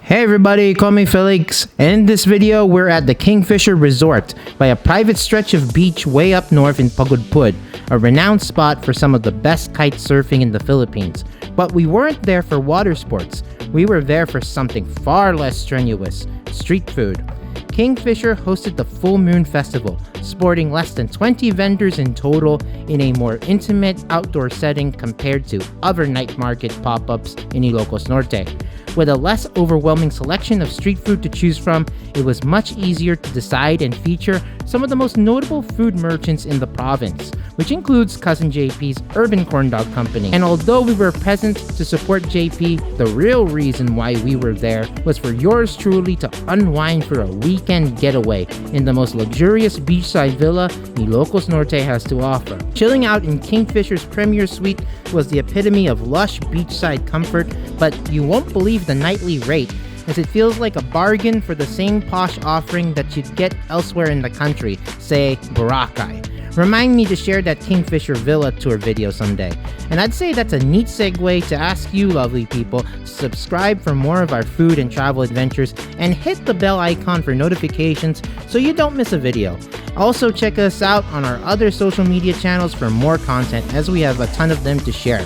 Hey everybody, call me Félix, and in this video we're at the Kingfisher Resort by a private stretch of beach way up north in Pagudpud, a renowned spot for some of the best kite surfing in the Philippines. But we weren't there for water sports, we were there for something far less strenuous, street food. Kingfisher hosted the Full Moon Festival, sporting less than 20 vendors in total in a more intimate outdoor setting compared to other night market pop-ups in Ilocos Norte. With a less overwhelming selection of street food to choose from, it was much easier to decide and feature some of the most notable food merchants in the province, which includes Cousin JP's Urban Corn Dog Company. And although we were present to support JP, the real reason why we were there was for yours truly to unwind for a weekend getaway in the most luxurious beachside villa Ilocos Norte has to offer. Chilling out in Kingfisher's premier suite was the epitome of lush beachside comfort, but you won't believe the nightly rate, as it feels like a bargain for the same posh offering that you'd get elsewhere in the country, say Boracay. Remind me to share that Kingfisher Villa tour video someday. And I'd say that's a neat segue to ask you lovely people to subscribe for more of our food and travel adventures and hit the bell icon for notifications so you don't miss a video. Also check us out on our other social media channels for more content, as we have a ton of them to share.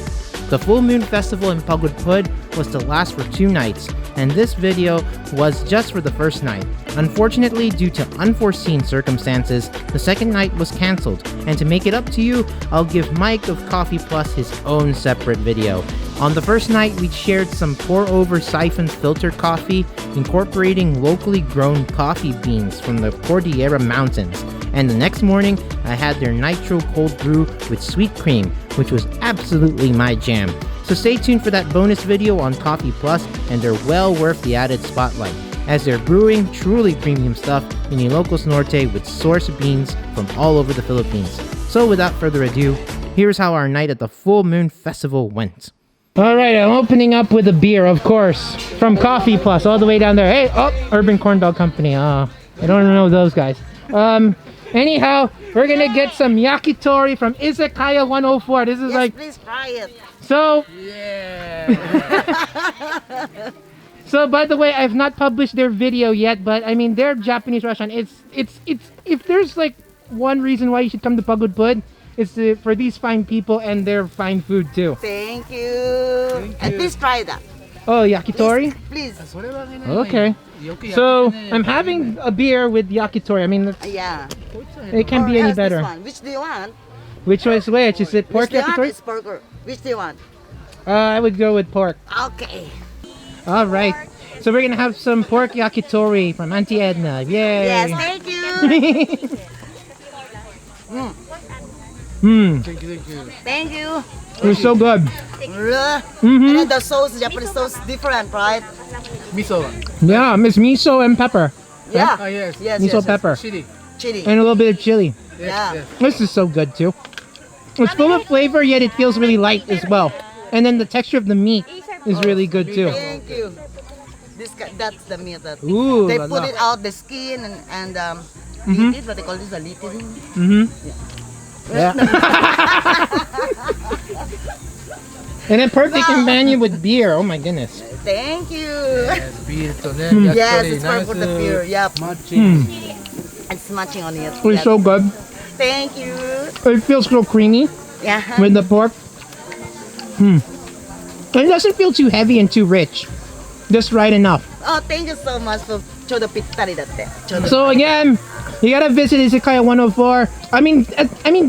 The Full Moon Festival in Pagudpud was to last for 2 nights, and this video was just for the first night. Unfortunately, due to unforeseen circumstances, the second night was cancelled, and to make it up to you, I'll give Mike of Coffee Plus his own separate video. On the first night, we shared some pour-over siphon filter coffee, incorporating locally grown coffee beans from the Cordillera Mountains. And the next morning, I had their nitro cold brew with sweet cream, which was absolutely my jam. So stay tuned for that bonus video on Coffee Plus, and they're well worth the added spotlight, as they're brewing truly premium stuff in Ilocos Norte with source beans from all over the Philippines. So without further ado, here's how our night at the Full Moon Festival went. Alright, I'm opening up with a beer, of course, from Coffee Plus, all the way down there. Hey, oh, Urban Corn Dog Company. I don't know those guys. Anyhow, we're gonna get some Yakitori from Izakaya 104. This is like... please try it. So... Yeah. So, by the way, I've not published their video yet, but I mean, their Japanese restaurant, it's if there's like one reason why you should come to Pagudpud, it's for these fine people and their fine food too. Thank you. And please try that. Oh, Yakitori? Please. Okay. So, I'm having a beer with Yakitori. I mean, Yeah. it can't be any better. This one. Which do you want? Which was which? Is it pork Which do you want? Yakitori? It's burger. Which do you want? I would go with pork. Okay. Alright. So, we're gonna have some pork Yakitori from Auntie Edna. Yay! Yes, thank you. Thank you. Thank you. It was so good. And then the sauce, Japanese sauce, different, right? Miso. Yeah, it's miso and pepper. Yeah. Yes. Yes. Miso pepper. Chili. Chili. And a little bit of chili. Yeah. This is so good too. It's full of flavor, yet it feels really light as well. And then the texture of the meat is really good too. Thank you. That's the meat that Ooh, they la, put la. it out the skin and litid, what they call this, a litid. Yeah. And then perfect companion with beer. Oh my goodness. Thank you. Yes, beer to Yes, it's for the beer. Yep. It's matching on it. It's so good. Thank you. It feels so creamy Yeah. with the pork. It doesn't feel too heavy and too rich. Just right enough. Oh, thank you so much for chodo pittari datte. So again, you gotta visit Izakaya 104. I mean,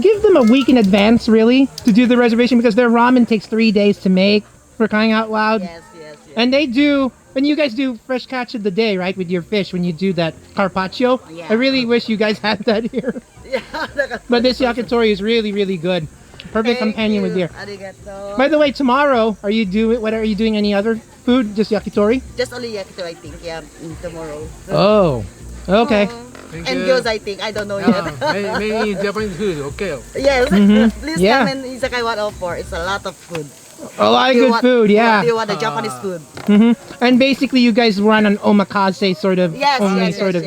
give them a week in advance, really, to do the reservation, because their ramen takes 3 days to make, for crying out loud. Yes. And they do, and you guys do fresh catch of the day, right, with your fish when you do that carpaccio. Yeah. I really wish you guys had that here. Yeah. But this yakitori is really, really good. Perfect companion with beer. Arigato. By the way, tomorrow, what are you doing any other food? Just yakitori? Just only yakitori, I think. Yeah, tomorrow. Oh, okay. And gyoza, I think. I don't know yet. Maybe Japanese food. Okay. Yes. Please Yeah. come in Izakaya 104. It's a lot of food. A lot of good food, yeah. You want the Japanese food? And basically, you guys run an omakase sort of Yes,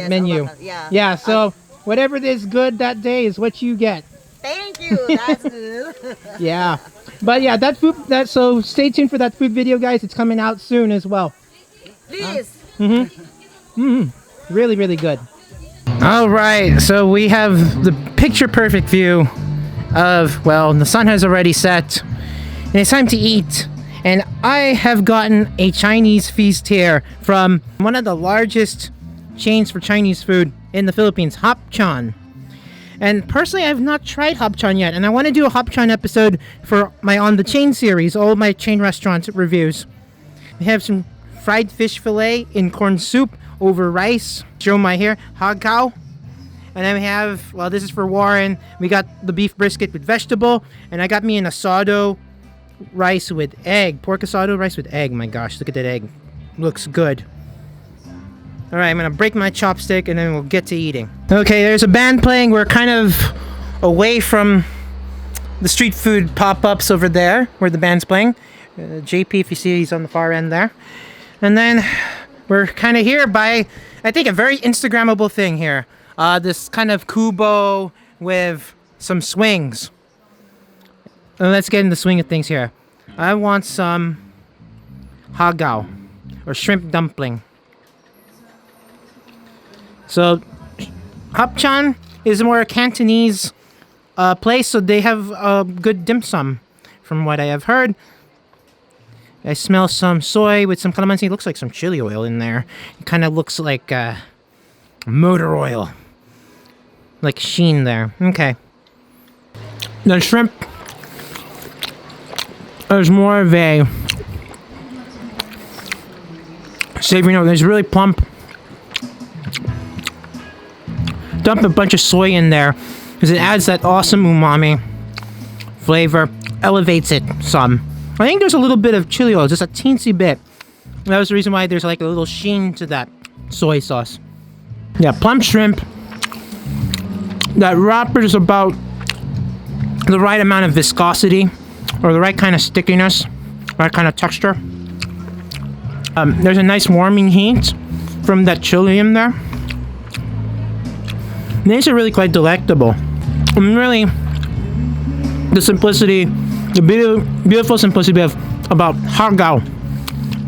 menu. Yeah. Yeah, so whatever is good that day is what you get. Thank you. That's good. Yeah. But yeah, so stay tuned for that food video, guys. It's coming out soon as well. Please. Really, really good. All right, so we have the picture perfect view of, well, the sun has already set and it's time to eat. And I have gotten a Chinese feast here from one of the largest chains for Chinese food in the Philippines, Hapchan. And personally, I have not tried Hapchan yet, and I want to do a Hapchan episode for my On the Chain series, all my chain restaurant reviews. We have some fried fish fillet in corn soup over rice. Show my here, hog cow. And then we have, well, this is for Warren. We got the beef brisket with vegetable, and I got me an asado rice with egg. Pork asado rice with egg. My gosh, look at that egg. Looks good. Alright, I'm gonna break my chopstick and then we'll get to eating. Okay, there's a band playing. We're kind of away from the street food pop-ups over there where the band's playing. JP, if you see, he's on the far end there. And then we're kind of here by, I think, a very Instagrammable thing here. This kind of kubo with some swings. Let's get in the swing of things here. I want some hagao, or shrimp dumpling. So, Hapchan is more a Cantonese place, so they have good dim sum, from what I have heard. I smell some soy with some calamansi. It looks like some chili oil in there. It kind of looks like motor oil. Like sheen there. Okay. The shrimp is more of a savory note. It's really plump. Dump a bunch of soy in there because it adds that awesome umami flavor. Elevates it some. I think there's a little bit of chili oil, just a teensy bit. That was the reason why there's like a little sheen to that soy sauce. Yeah, plump shrimp. That wrapper is about the right amount of viscosity, or the right kind of stickiness, right kind of texture. There's a nice warming heat from that chili in there. These are really quite delectable. And really, the simplicity, the beautiful simplicity about hagao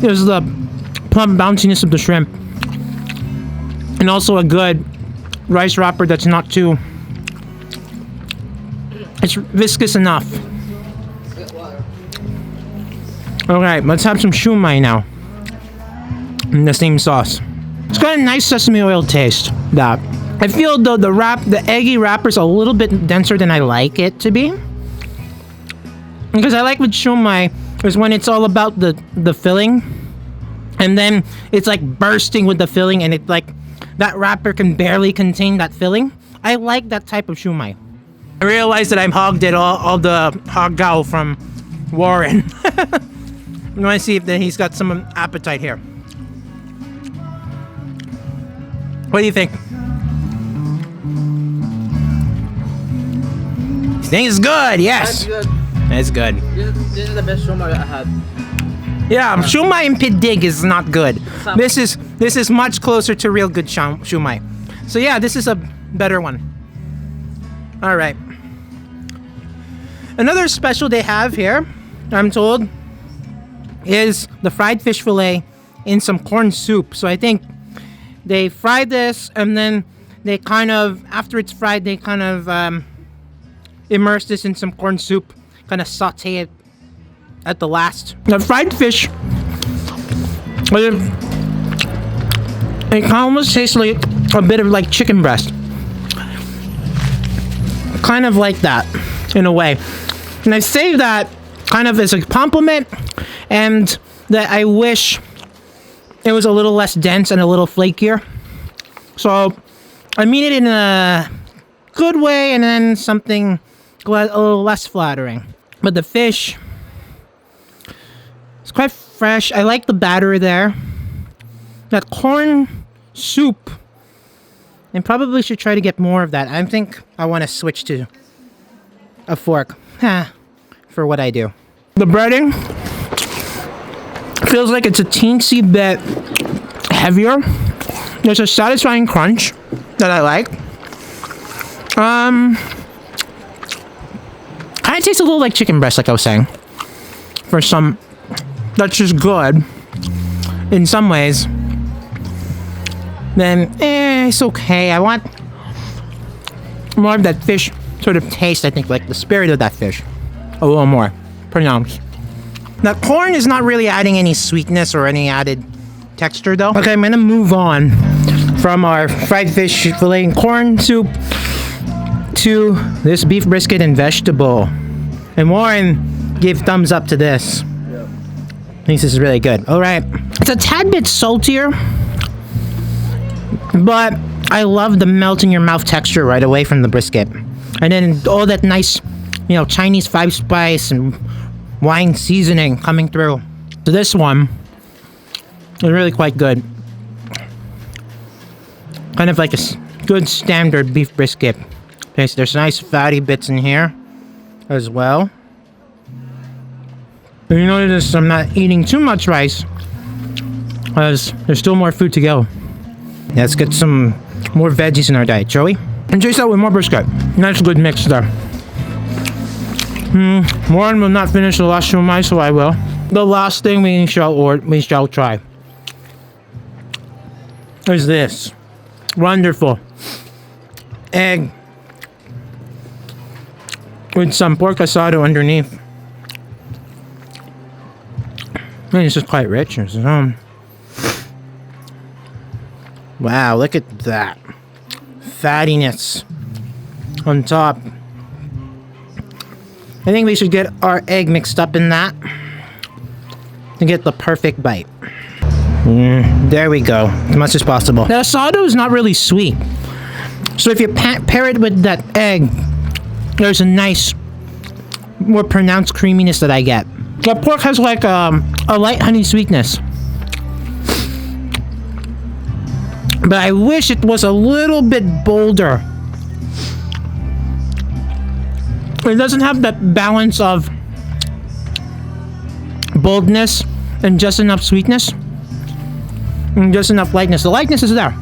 is the plump bounciness of the shrimp. And also a good rice wrapper that's not too... It's viscous enough. Alright, let's have some shumai now. In the same sauce. It's got a nice sesame oil taste. That I feel though the eggy wrapper's a little bit denser than I like it to be. Because I like with shumai is when it's all about the filling. And then it's like bursting with the filling and it like that wrapper can barely contain that filling. I like that type of shumai. I realized that I'm hogged at all the hagao from Warren. I want to see if he's got some appetite here. What do you think? You think it's good? Yes. That's good. It's good. This is the best shumai I had. Yeah, shumai in Pidig is not good. This is much closer to real good shumai. So yeah, this is a better one. All right. Another special they have here, I'm told, is the fried fish fillet in some corn soup. So I think they fry this and then they kind of, after it's fried, they kind of immerse this in some corn soup, kind of saute it at the last. The fried fish, it kind of almost tastes like a bit of like chicken breast. Kind of like that, in a way. And I say that kind of as a compliment, and that I wish it was a little less dense and a little flakier. So I mean it in a good way, and then something a little less flattering. But the fish, it's quite fresh. I like the batter there. That corn soup, and probably should try to get more of that. I think I want to switch to a fork for what I do. The breading feels like it's a teensy bit heavier. There's a satisfying crunch that I like. Kind of tastes a little like chicken breast, like I was saying. For some, that's just good in some ways. then it's okay. I want more of that fish sort of taste, I think, like the spirit of that fish. A little more pronounced. Now, corn is not really adding any sweetness or any added texture, though. Okay, I'm gonna move on from our fried fish fillet and corn soup to this beef brisket and vegetable. And Warren gave thumbs up to this. Thinks this is really good. All right, it's a tad bit saltier, but I love the melt in your mouth texture right away from the brisket, and then all that nice, you know, Chinese 5-spice and wine seasoning coming through. So this one is really quite good. Kind of like a good standard beef brisket. Okay, so there's nice fatty bits in here as well. But you notice I'm not eating too much rice, because there's still more food to go. Let's get some more veggies in our diet, shall we? And chase out with more brisket. Nice good mix there. Warren will not finish the last shumai, so I will. The last thing we shall try is this wonderful egg with some pork asado underneath. And it's just quite rich. Wow, look at that fattiness on top. I think we should get our egg mixed up in that to get the perfect bite. There we go, as much as possible. The asado is not really sweet, so if you pair it with that egg, there's a nice, more pronounced creaminess that I get. The pork has like a light honey sweetness, but I wish it was a little bit bolder. It doesn't have that balance of boldness and just enough sweetness and just enough lightness. The lightness is there,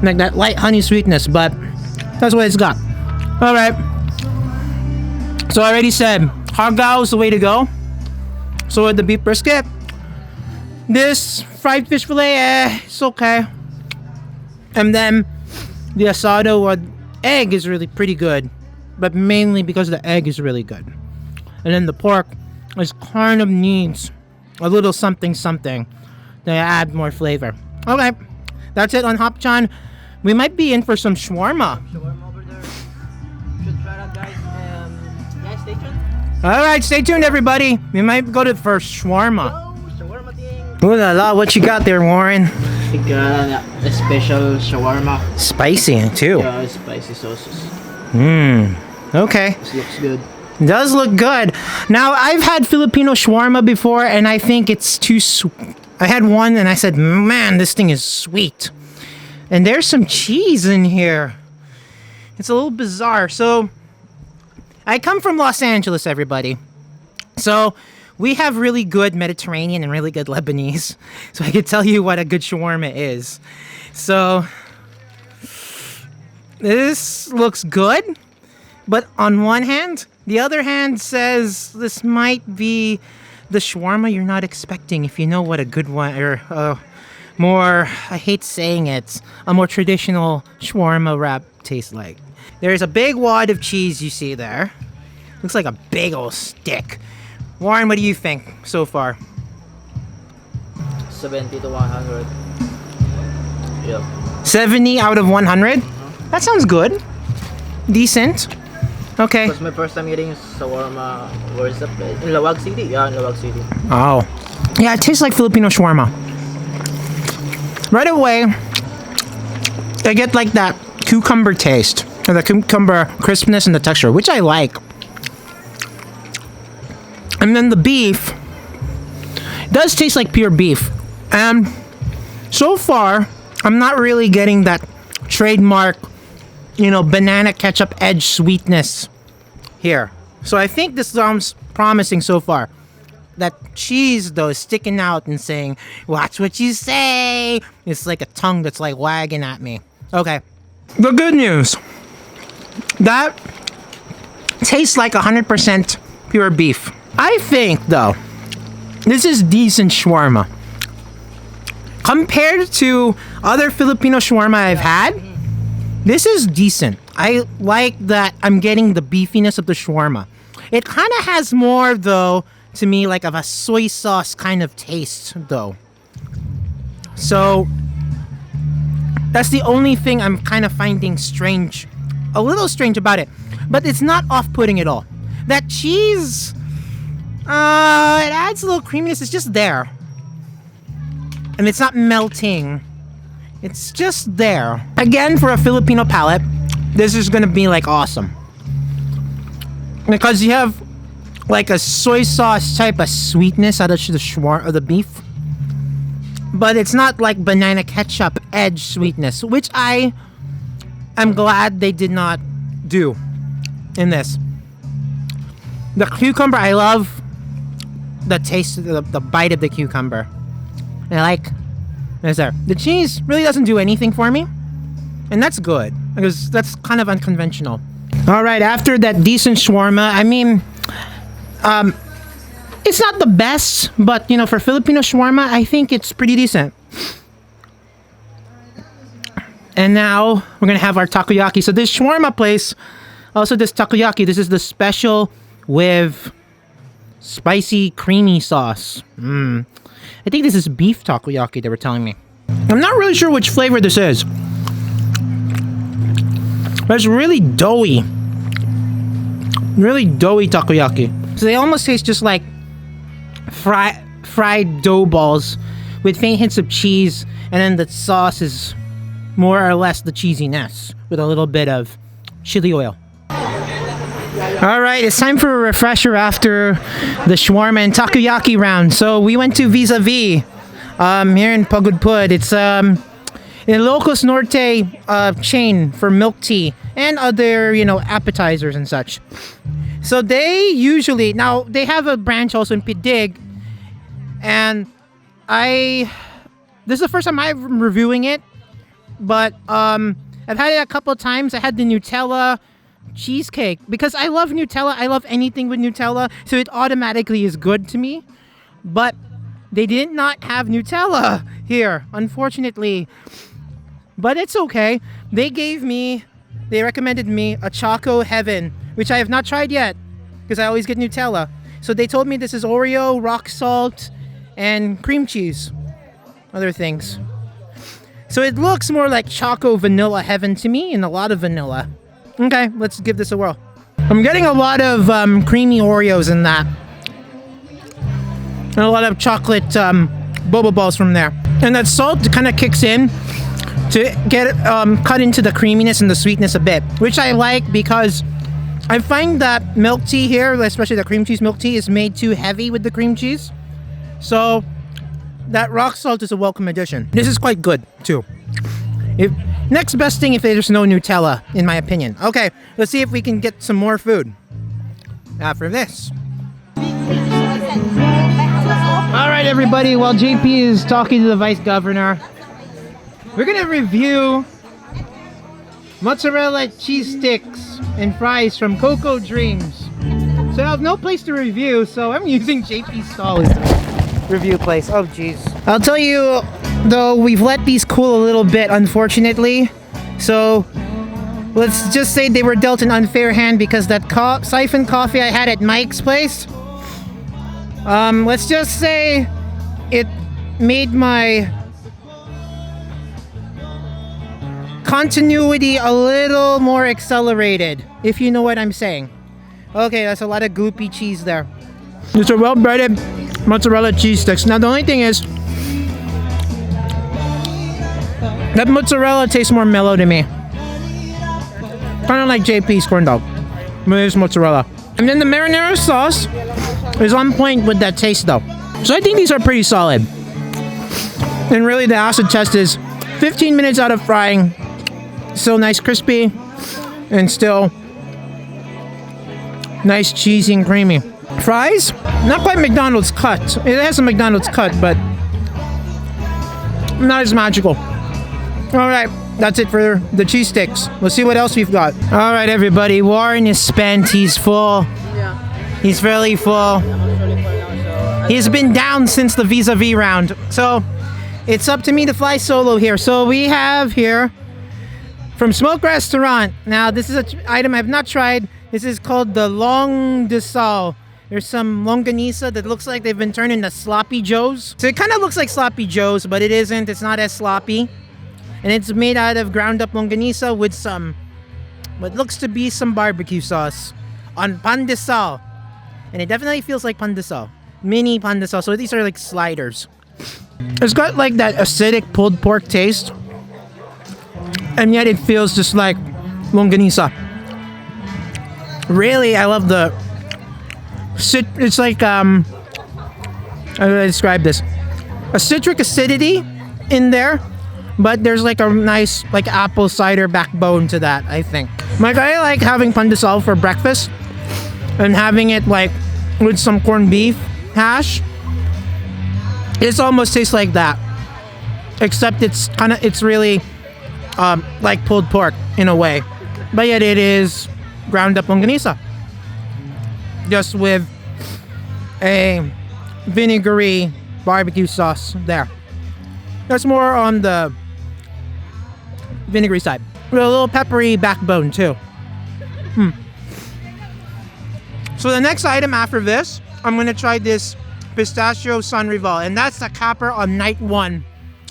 like that light honey sweetness, but that's what it's got. All right, so I already said hagao is the way to go. So with the beef brisket, this fried fish fillet, it's okay. And then the asado or egg is really pretty good, but mainly because the egg is really good. And then the pork is kind of needs a little something something to add more flavor. Okay, that's it on Hapchan. We might be in for some shawarma. Shawarma over there. Should try that, guys. Guys, stay tuned. Alright, stay tuned, everybody. We might go to for shawarma. Oh, shawarma thing. Ooh la la, what you got there, Warren? I think a special shawarma. Spicy, too. Yeah, spicy sauces. Okay. This looks good. Does look good. Now, I've had Filipino shawarma before, and I think it's too sweet. I had one, and I said, man, this thing is sweet. And there's some cheese in here. It's a little bizarre. So, I come from Los Angeles, everybody. So, we have really good Mediterranean and really good Lebanese. So, I could tell you what a good shawarma is. So, this looks good. But on one hand, the other hand says this might be the shawarma you're not expecting if you know what a good one, or more, I hate saying it, a more traditional shawarma wrap tastes like. There's a big wad of cheese you see there. Looks like a big old stick. Warren, what do you think so far? 70 to 100. Yep. 70 out of 100? That sounds good. Decent. Okay. It was my first time eating shawarma. Where's the place? In Lawag City? Yeah, in Lawag City. Oh. Yeah, it tastes like Filipino shawarma. Right away, I get like that cucumber taste, or the cucumber crispness and the texture, which I like. And then the beef does taste like pure beef. And so far, I'm not really getting that trademark, you know, banana ketchup edge sweetness here. So I think this sounds promising so far. That cheese, though, is sticking out and saying, watch what you say. It's like a tongue that's like wagging at me. Okay. The good news. That tastes like 100% pure beef. I think, though, this is decent shawarma. compared to other Filipino shawarma I've had, this is decent. I like that I'm getting the beefiness of the shawarma. It kind of has more, though, to me, like of a soy sauce kind of taste, though. So that's the only thing I'm kind of finding strange, a little strange about it. But it's not off-putting at all. That cheese, it adds a little creaminess. It's just there. And it's not melting. It's just there. Again, for a Filipino palate, this is gonna be like awesome. Because you have like a soy sauce type of sweetness out of the shawarma, of the beef. But it's not like banana ketchup edge sweetness, which I am glad they did not do in this. The cucumber, I love the taste, the bite of the cucumber. And I like, there's there. The cheese really doesn't do anything for me. And that's good, because that's kind of unconventional. All right, after that decent shawarma, I mean, it's not the best, but, you know, for Filipino shawarma, I think it's pretty decent. And now, we're gonna have our takoyaki. So this shawarma place, also this takoyaki, this is the special with spicy, creamy sauce. I think this is beef takoyaki, they were telling me. I'm not really sure which flavor this is. But it's really doughy. Really doughy takoyaki. So they almost taste just like fried dough balls with faint hints of cheese, and then the sauce is more or less the cheesiness with a little bit of chili oil. Alright, it's time for a refresher after the shawarma and takoyaki round. So we went to Vis-a-Vis here in Pagudpud. It's in Locos Norte chain for milk tea and other, you know, appetizers and such. So they usually, now they have a branch also in Pidig, and this is the first time I'm reviewing it, but I've had it a couple of times. I had the Nutella cheesecake because I love Nutella. I love anything with Nutella, so it automatically is good to me. But they did not have Nutella here, unfortunately. But it's okay. They recommended me a Choco Heaven, which I have not tried yet because I always get Nutella. So they told me this is Oreo, rock salt, and cream cheese. Other things. So it looks more like Choco Vanilla Heaven to me, and a lot of vanilla. Okay, let's give this a whirl. I'm getting a lot of creamy Oreos in that. And a lot of chocolate boba balls from there. And that salt kind of kicks in to get cut into the creaminess and the sweetness a bit, which I like because I find that milk tea here, especially the cream cheese milk tea, is made too heavy with the cream cheese. So that rock salt is a welcome addition. This is quite good too. Next best thing if there's no Nutella, in my opinion. Okay, let's see if we can get some more food after this. Alright everybody, while JP is talking to the Vice Governor, we're gonna review mozzarella cheese sticks and fries from Coco Dreams. So I have no place to review, so I'm using JP's stall as the review place. Oh jeez. I'll tell you though, we've let these cool a little bit, unfortunately. So let's just say they were dealt an unfair hand because that siphon coffee I had at Mike's place, let's just say it made my continuity a little more accelerated, if you know what I'm saying. Okay, that's a lot of goopy cheese there. These are well-breaded mozzarella cheese sticks. Now the only thing is, that mozzarella tastes more mellow to me. Kind of like JP's corn dog. But it's mozzarella. And then the marinara sauce is on point with that taste though. So I think these are pretty solid. And really the acid test is 15 minutes out of frying. Still nice crispy. And still nice cheesy and creamy. Fries? Not quite McDonald's cut. It has a McDonald's cut, but not as magical. Alright, that's it for the cheese sticks. Let's see what else we've got. Alright everybody, Warren is spent. He's full. He's fairly full. He's been down since the vis-a-vis round. So, it's up to me to fly solo here. So we have here from Smoke Restaurant. Now this is an item I've not tried. This is called the Longganisa. There's some Longganisa that looks like they've been turned into Sloppy Joes. So it kind of looks like Sloppy Joes, but it isn't. It's not as sloppy. And it's made out of ground up Longganisa with some, what looks to be some barbecue sauce on pandesal. And it definitely feels like pandesal. Mini pandesal. So these are like sliders. It's got like that acidic pulled pork taste. And yet it feels just like Longganisa. Really, I love the... It's like, how do I describe this? A citric acidity in there, but there's like a nice like apple cider backbone to that, I think. Like I like having pandesal for breakfast and having it like with some corned beef hash. It almost tastes like that, except it's really like pulled pork in a way, but yet it is ground up Longganisa, just with a vinegary barbecue sauce there. That's more on the vinegary side. With a little peppery backbone too. So the next item after this, I'm gonna try this Pistachio Sansrival, and that's the capper on night 1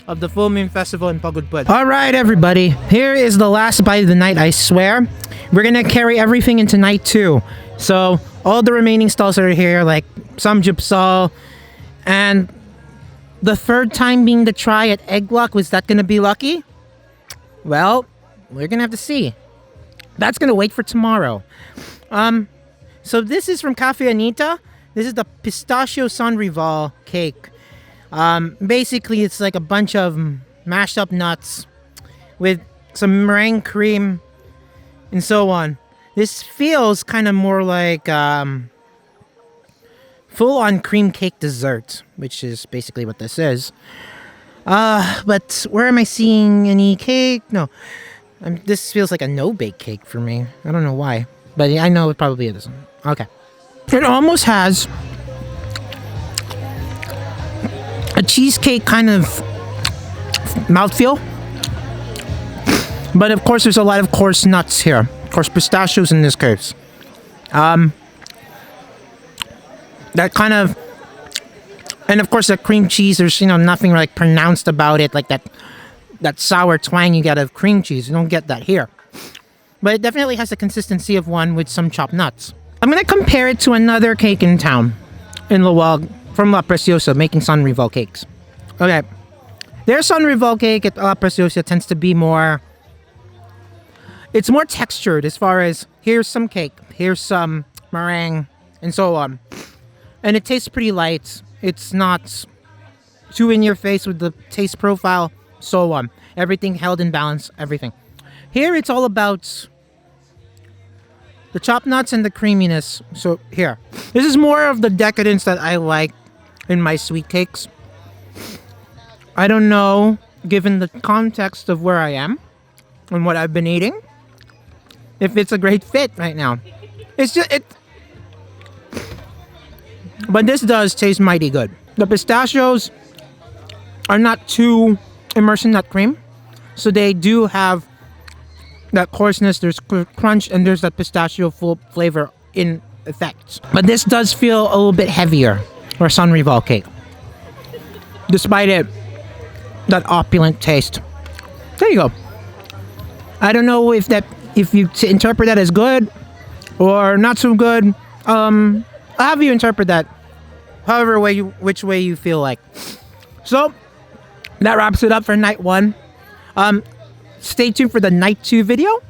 of the Full Moon Festival in Pagudpud. Alright everybody, here is the last bite of the night, I swear. We're gonna carry everything into night 2. So all the remaining stalls that are here, like Samjupsal, and the third time being the try at Egg Luck, was that gonna be lucky? Well, we're gonna have to see. That's gonna wait for tomorrow. So this is from Cafe Anita. This is the Pistachio Sansrival cake. Basically, it's like a bunch of mashed up nuts with some meringue cream and so on. This feels kind of more like full-on cream cake dessert, which is basically what this is. But where am I seeing any cake? No. This feels like a no-bake cake for me. I don't know why, but I know it probably is. Okay. It almost has a cheesecake kind of mouthfeel. But of course, there's a lot of coarse nuts here. Of course, pistachios in this case. That kind of... And of course, the cream cheese, there's, nothing like pronounced about it. Like that sour twang you get out of cream cheese. You don't get that here. But it definitely has the consistency of one with some chopped nuts. I'm going to compare it to another cake in town, in Lawag, from La Preciosa, making Sansrival cakes. Okay. Their Sansrival cake at La Preciosa tends to be more... It's more textured as far as, here's some cake, here's some meringue, and so on. And it tastes pretty light. It's not too in your face with the taste profile, so on. Everything held in balance, everything. Here, it's all about the chopped nuts and the creaminess. So here, this is more of the decadence that I like in my sweet cakes. I don't know, given the context of where I am and what I've been eating, if it's a great fit right now. It's just it. But this does taste mighty good. The pistachios are not too immersed in that cream, so they do have that coarseness, there's crunch, and there's that pistachio full flavor in effect. But this does feel a little bit heavier for a Sansrival cake, despite that opulent taste. There you go. I don't know if you interpret that as good or not so good. I'll have you interpret that which way you feel like. So that wraps it up for night 1. Stay tuned for the night 2 video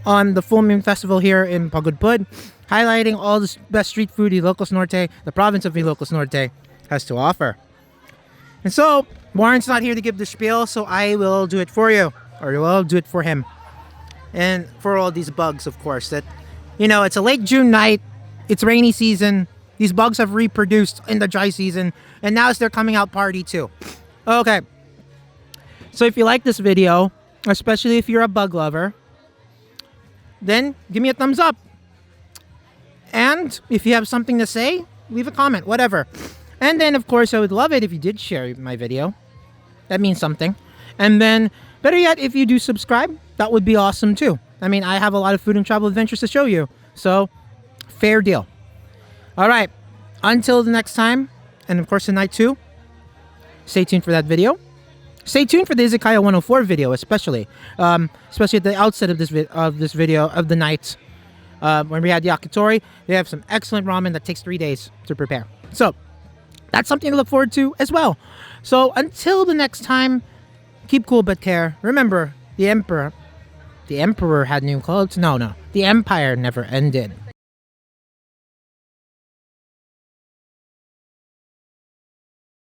on the Full Moon Festival here in Pagudpud, highlighting all the best street food Ilocos Norte, the province of Ilocos Norte, has to offer. And so, Warren's not here to give the spiel, so I will do it for you, or we'll do it for him. And for all these bugs, of course, that, it's a late June night, it's rainy season, these bugs have reproduced in the dry season, and now it's their coming out party too. Okay. So if you like this video, especially if you're a bug lover, then give me a thumbs up. And if you have something to say, leave a comment, whatever. And then, of course, I would love it if you did share my video. That means something. And then, better yet, if you do subscribe, that would be awesome too. I mean, I have a lot of food and travel adventures to show you. So, fair deal. All right. Until the next time, and of course tonight too, stay tuned for that video. Stay tuned for the Izakaya 104 video, especially at the outset of this video of the night. When we had Yakitori, they have some excellent ramen that takes 3 days to prepare. So, that's something to look forward to as well. So, until the next time, keep cool but care. Remember, the emperor had new clothes. No, the empire never ended.